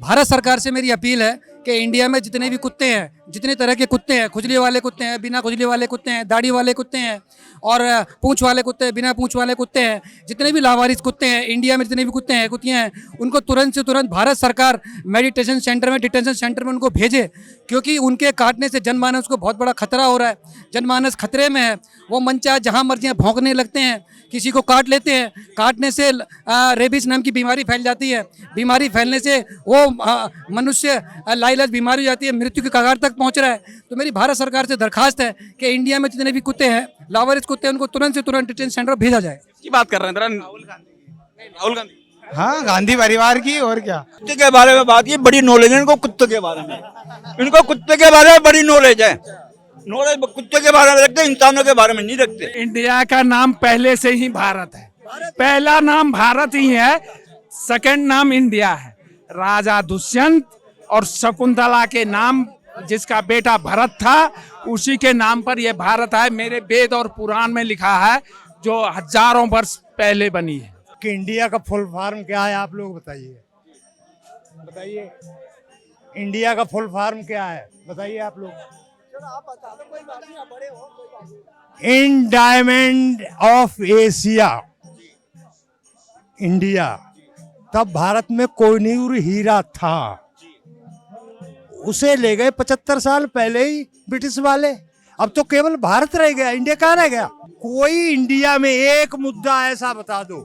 भारत सरकार से मेरी अपील है कि इंडिया में जितने भी कुत्ते हैं, जितने तरह के कुत्ते हैं, खुजली वाले कुत्ते हैं, बिना खुजली वाले कुत्ते हैं, दाढ़ी वाले कुत्ते हैं और पूंछ वाले कुत्ते हैं, बिना पूंछ वाले कुत्ते हैं, जितने भी लावारिस कुत्ते हैं इंडिया में, जितने भी कुत्ते हैं, कुत्तियाँ हैं, उनको तुरंत से तुरंत भारत सरकार मेडिटेशन सेंटर में, डिटेंशन सेंटर में उनको भेजे, क्योंकि उनके काटने से जनमानस को बहुत बड़ा खतरा हो रहा है। जनमानस खतरे में है। वो मनचाहे जहाँ मर्जी भौंकने लगते हैं, किसी को काट लेते हैं। काटने से रेबीज नाम की बीमारी फैल जाती है। बीमारी फैलने से वो मनुष्य लाइलाज बीमारी हो जाती है, मृत्यु की कगार तक पहुंच रहा है। तो मेरी भारत सरकार से दरखास्त है कि इंडिया में जितने भी कुत्ते हैं, लावारिस कुत्ते हैं, उनको तुरंत से तुरंत डिटेंशन सेंटर भेजा जाए। की बात कर रहे हैं राहुल गांधी। हाँ, गांधी परिवार की। और क्या, कुत्ते के बारे में बात, ये बड़ी नॉलेज है इनको कुत्ते के बारे में। इनको कुत्ते के बारे में बड़ी नॉलेज है। नॉलेज कुत्ते के बारे में रखते, इंसानों के बारे में नहीं रखते। इंडिया का नाम पहले से ही भारत है। पहला नाम भारत ही है, सेकंड नाम इंडिया है। राजा दुष्यंत और शकुंतला के नाम, जिसका बेटा भरत था, उसी के नाम पर यह भारत है। मेरे वेद और पुराण में लिखा है, जो हजारों वर्ष पहले बनी है। कि इंडिया का फुल फॉर्म क्या है, आप लोग बताइए। बताइए इंडिया का फुल फॉर्म क्या है, बताइए आप लोग। इंडायमंड ऑफ एशिया इंडिया। तब भारत में कोहिनूर हीरा था, उसे ले गए 75 साल पहले ही ब्रिटिश वाले। अब तो केवल भारत रह गया, इंडिया कहाँ रह गया। कोई इंडिया में एक मुद्दा ऐसा बता दो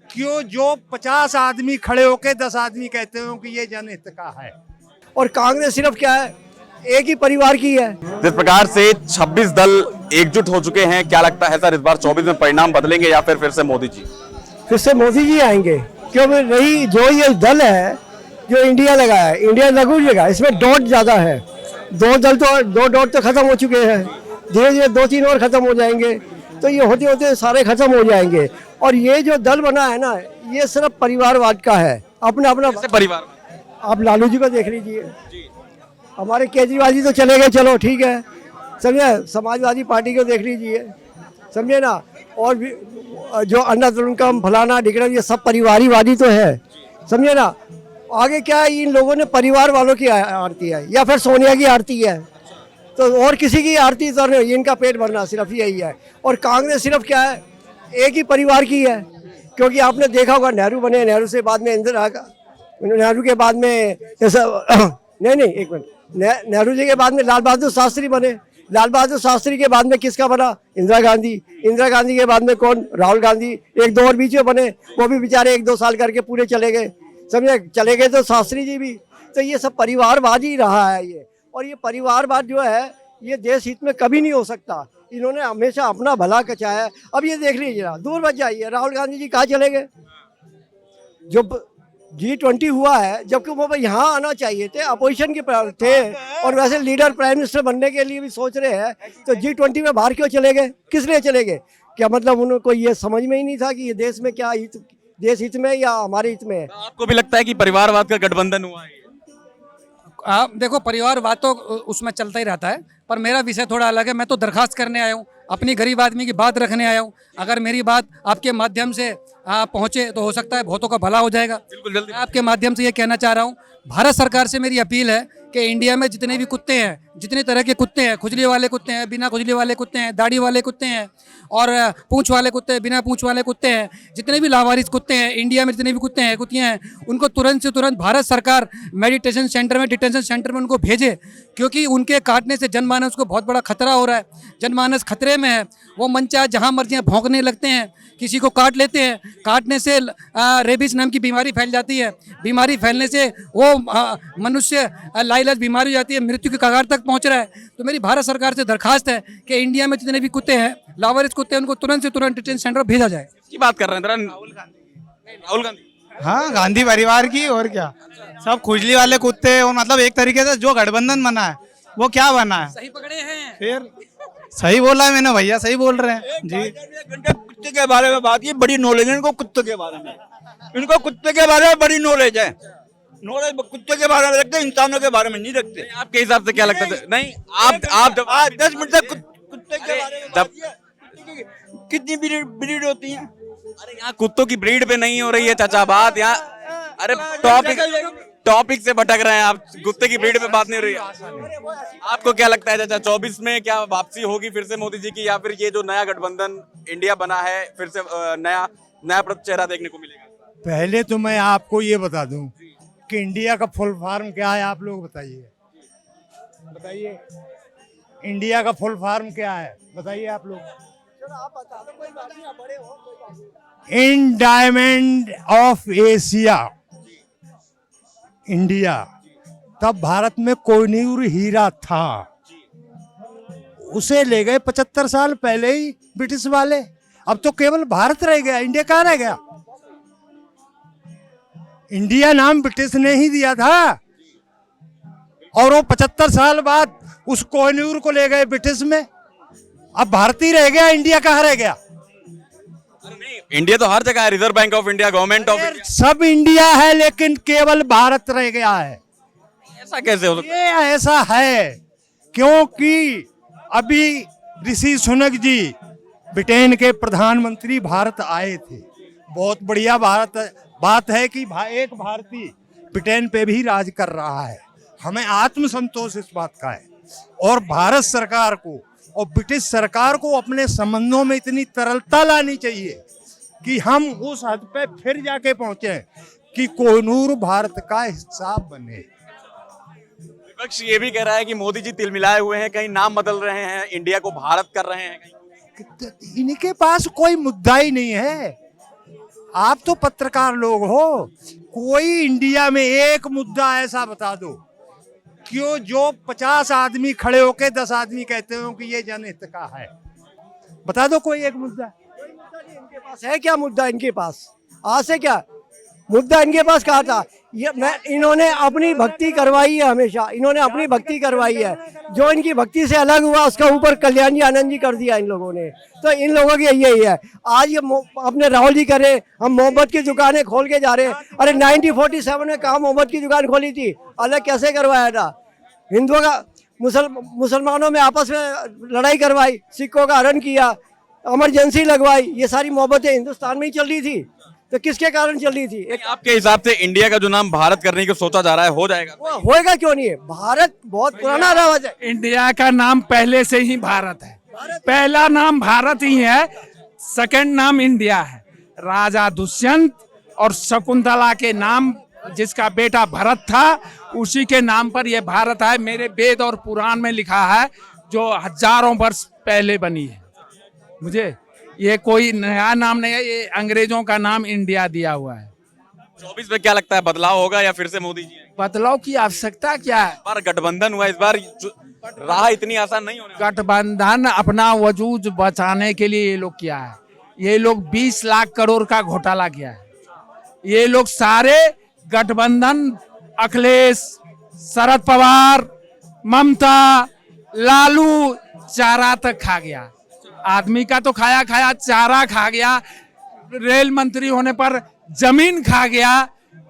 क्यों जो 50 आदमी खड़े होके 10 आदमी कहते हो कि ये जनहित का है। और कांग्रेस सिर्फ क्या है, एक ही परिवार की है। जिस प्रकार से 26 दल एकजुट हो चुके हैं, क्या लगता है सर इस बार 24 में परिणाम बदलेंगे या फिर से मोदी जी? फिर से मोदी जी आएंगे, क्योंकि नहीं जो ये दल है जो इंडिया लगाया है, इंडिया लगू जगह, इसमें डॉट ज्यादा है। दो डॉट तो खत्म हो चुके हैं, धीरे धीरे 2-3 और खत्म हो जाएंगे, तो ये होते होते सारे खत्म हो जाएंगे। और ये जो दल बना है ना, ये सिर्फ परिवारवाद का है। अपना अपना परिवार, आप लालू जी को देख लीजिए, हमारे केजरीवाल जी तो चले गए, चलो ठीक है, समझे। समाजवादी पार्टी को देख लीजिए, समझे ना। और भी जो अन्ना तृणकम फलाना ढिकना, ये सब परिवारवादी तो है, समझे ना। आगे क्या है, इन लोगों ने परिवार वालों की आरती है या फिर सोनिया की आरती है, तो और किसी की आरती तो नहीं, इनका पेट भरना सिर्फ यही है। और कांग्रेस सिर्फ क्या है, एक ही परिवार की है। क्योंकि आपने देखा होगा, नेहरू बने, नेहरू से बाद में इंदिरा, नेहरू के बाद में नहीं एक मिनट, नेहरू जी के बाद में लाल बहादुर शास्त्री बने, लाल बहादुर शास्त्री के बाद में किसका बना, इंदिरा गांधी, इंदिरा गांधी के बाद में कौन, राहुल गांधी। 1-2 और बीच में बने, वो भी बेचारे 1-2 साल करके पूरे चले गए, समझे। चले गए तो शास्त्री जी भी। तो ये सब परिवारवाद ही रहा है ये। और ये परिवारवाद जो है, ये देश हित में कभी नहीं हो सकता। इन्होंने हमेशा अपना भला कचाया है। अब ये देख लीजिए, दूर बच जाइए, राहुल गांधी जी कहाँ चले गए। जब G20 हुआ है, जबकि वो यहाँ आना चाहिए थे, अपोजिशन के थे, और वैसे लीडर प्राइम मिनिस्टर बनने के लिए भी सोच रहे हैं, तो G20 में बाहर क्यों चले गए, किस लिए चले गए। क्या मतलब उनको ये समझ में ही नहीं था कि ये देश में क्या हित, देश हित में या हमारे हित में है। आपको भी लगता है कि परिवारवाद का गठबंधन हुआ है? आप देखो, परिवारवाद तो उसमें चलता ही रहता है, पर मेरा विषय थोड़ा अलग है। मैं तो दरखास्त करने आया हूँ, अपनी गरीब आदमी की बात रखने आया हूँ। अगर मेरी बात आपके माध्यम से पहुँचे तो हो सकता है बहुतों का भला हो जाएगा। बिल्कुल जल्दी। मैं आपके माध्यम से ये कहना चाह रहा हूँ, भारत सरकार से मेरी अपील है कि इंडिया में जितने भी कुत्ते हैं, जितने तरह के कुत्ते हैं, खुजली वाले कुत्ते हैं, बिना खुजली वाले कुत्ते हैं, दाढ़ी वाले कुत्ते हैं और पूंछ वाले कुत्ते हैं, बिना पूंछ वाले कुत्ते हैं, जितने भी लावारिस कुत्ते हैं इंडिया में, जितने भी कुत्ते हैं, कुत्तियाँ हैं, उनको तुरंत से तुरंत भारत सरकार मेडिटेशन सेंटर में, डिटेंशन सेंटर में उनको भेजे, क्योंकि उनके काटने से जनमानस को बहुत बड़ा खतरा हो रहा है। जनमानस खतरे में है। वो मनचाहे जहाँ मर्जी भौंकने लगते हैं, किसी को काट लेते हैं। काटने से रेबीज नाम की बीमारी फैल जाती है। बीमारी फैलने से वो मनुष्य लाइलाज बीमारी हो जाती है, मृत्यु की कगार तक पहुंच रहा है। तो मेरी भारत सरकार से दरखास्त है कि इंडिया में जितने भी कुत्ते हैं, लावारिस कुत्ते हैं, उनको तुरंत से तुरंत डिटेंशन सेंटर भेजा जाए। की बात कर रहे हैं राहुल गांधी। हाँ, गांधी परिवार की। और क्या, सब खुजली वाले कुत्ते। और मतलब एक तरीके से जो गठबंधन बना है वो क्या बना है, सही पकड़े हैं। फिर सही बोला है मैंने, भैया सही बोल रहे हैं जी। कुत्ते के बारे में बात, ये बड़ी नॉलेज है इनको कुत्ते के बारे में। इनको कुत्ते के बारे में बड़ी नॉलेज है। नॉलेज कुत्ते के बारे में रखते, इंसानों के बारे में नहीं रखते। आपके हिसाब से क्या लगता है? नहीं, आप 10 मिनट तक कुत्ते के बारे में बात किया। कितनी ब्रीड होती है। अरे यहाँ कुत्तों की ब्रीड पे नहीं हो रही है चाचा बात यहाँ। अरे टॉपिक टॉपिक से भटक रहे हैं आप, कुत्ते की ब्रीड पे बात नहीं हो रही है। आपको क्या लगता है चाचा, 24 में क्या वापसी होगी फिर से मोदी जी की, या फिर ये जो नया गठबंधन इंडिया बना है फिर से नया नया चेहरा देखने को मिलेगा? पहले तो मैं आपको ये बता दूं कि इंडिया का फुल फॉर्म क्या है, आप लोग बताइए। बताइए इंडिया का फुल फॉर्म क्या है, बताइए आप लोग। इंडायमंड ऑफ एशिया इंडिया। तब भारत में कोहिनूर हीरा था, उसे ले गए 75 साल पहले ही ब्रिटिश वाले। अब तो केवल भारत रह गया, इंडिया कहाँ रह गया? इंडिया नाम ब्रिटिश ने ही दिया था, और वो 75 साल बाद उस कोहिनूर को ले गए ब्रिटिश में। अब भारत ही रह गया, इंडिया कहाँ रह गया? अरे नहीं, इंडिया तो हर जगह है, reserve bank of India, government of India, सब इंडिया है, लेकिन केवल भारत रह गया है। ऐसा कैसे हो सकता है? ये ऐसा है क्योंकि अभी ऋषि सुनक जी ब्रिटेन के प्रधानमंत्री भारत आए थे। बहुत बढ़िया बात है कि एक भारतीय ब्रिटेन पे भी राज कर रहा है। हमें आत्मसंतोष इस बात का है, और भारत सरकार को और ब्रिटिश सरकार को अपने संबंधों में इतनी तरलता लानी चाहिए कि हम उस हद पे फिर जाके पहुंचे कि कोहिनूर भारत का हिस्सा बने। विपक्ष ये भी कह रहा है कि मोदी जी तिलमिलाए हुए हैं, कहीं नाम बदल रहे हैं, इंडिया को भारत कर रहे हैं कहीं। इनके पास कोई मुद्दा ही नहीं है। आप तो पत्रकार लोग हो, कोई इंडिया में एक मुद्दा ऐसा बता दो क्यों जो 50 आदमी खड़े होके 10 आदमी कहते हो कि ये जनहित का है। बता दो कोई एक मुद्दा। इनके पास है क्या मुद्दा? इनके पास आज से क्या मुद्दा इनके पास कहा था? इन्होंने अपनी भक्ति करवाई है, हमेशा इन्होंने अपनी भक्ति करवाई है। जो इनकी भक्ति से अलग हुआ उसका ऊपर कल्याण जी आनंद जी कर दिया इन लोगों ने। तो इन लोगों की यही है। आज ये अपने राहुल जी करे, हम मोहब्बत की दुकानें खोल के जा रहे हैं। अरे 1947 में कहाँ मोहब्बत की दुकान खोली थी? अलग कैसे करवाया था? हिंदुओं का मुसलमानों में आपस में लड़ाई करवाई, सिखों का हरण किया, इमरजेंसी लगवाई। ये सारी मोहब्बतें हिंदुस्तान में ही चल रही थी, तो किसके कारण चल रही थी? आपके हिसाब से इंडिया का जो नाम भारत करने की सोचा जा रहा है, हो जाएगा? होएगा क्यों नहीं है? भारत बहुत पुराना रवाज है। इंडिया का नाम पहले से ही भारत है। पहला नाम भारत ही है, सेकंड नाम इंडिया है। राजा दुष्यंत और शकुंतला के नाम, जिसका बेटा भरत था, उसी के नाम पर यह भारत है। मेरे वेद और पुराण में लिखा है, जो हजारों वर्ष पहले बनी है। मुझे ये कोई नया नाम नहीं है, ये अंग्रेजों का नाम इंडिया दिया हुआ है। 24 में क्या लगता है, बदलाव होगा या फिर से मोदी जी? बदलाव की आवश्यकता क्या है? इस बार गठबंधन हुआ, इस बार राह इतनी आसान नहीं होने। गठबंधन अपना वजूद बचाने के लिए ये लोग किया है। ये लोग 20 लाख करोड़ का घोटाला किया है। ये लोग सारे गठबंधन अखिलेश, शरद पवार, ममता, लालू, चारा तक खा गया। आदमी का तो खाया, चारा खा गया, रेल मंत्री होने पर जमीन खा गया।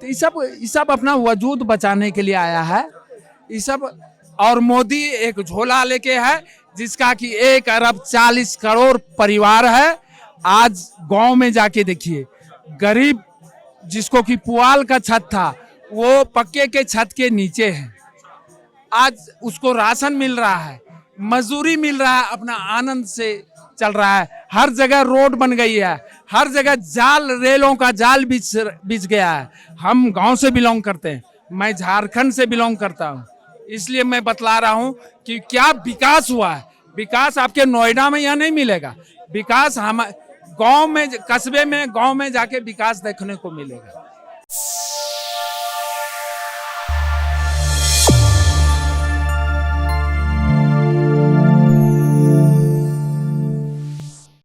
तो ये सब अपना वजूद बचाने के लिए आया है ये सब। और मोदी एक झोला लेके है, जिसका कि 1 अरब 40 करोड़ परिवार है। आज गांव में जाके देखिए, गरीब जिसको कि पुआल का छत था, वो पक्के के छत के नीचे है। आज उसको राशन मिल रहा है, मजदूरी मिल रहा है, अपना आनंद से चल रहा है। हर जगह रोड बन गई है, हर जगह जाल, रेलों का जाल बिछ गया है। हम गांव से बिलोंग करते हैं, मैं झारखंड से बिलोंग करता हूं, इसलिए मैं बतला रहा हूं कि क्या विकास हुआ है। विकास आपके नोएडा में यहाँ नहीं मिलेगा। विकास हम गांव में, कस्बे में, गांव में जाके विकास देखने को मिलेगा।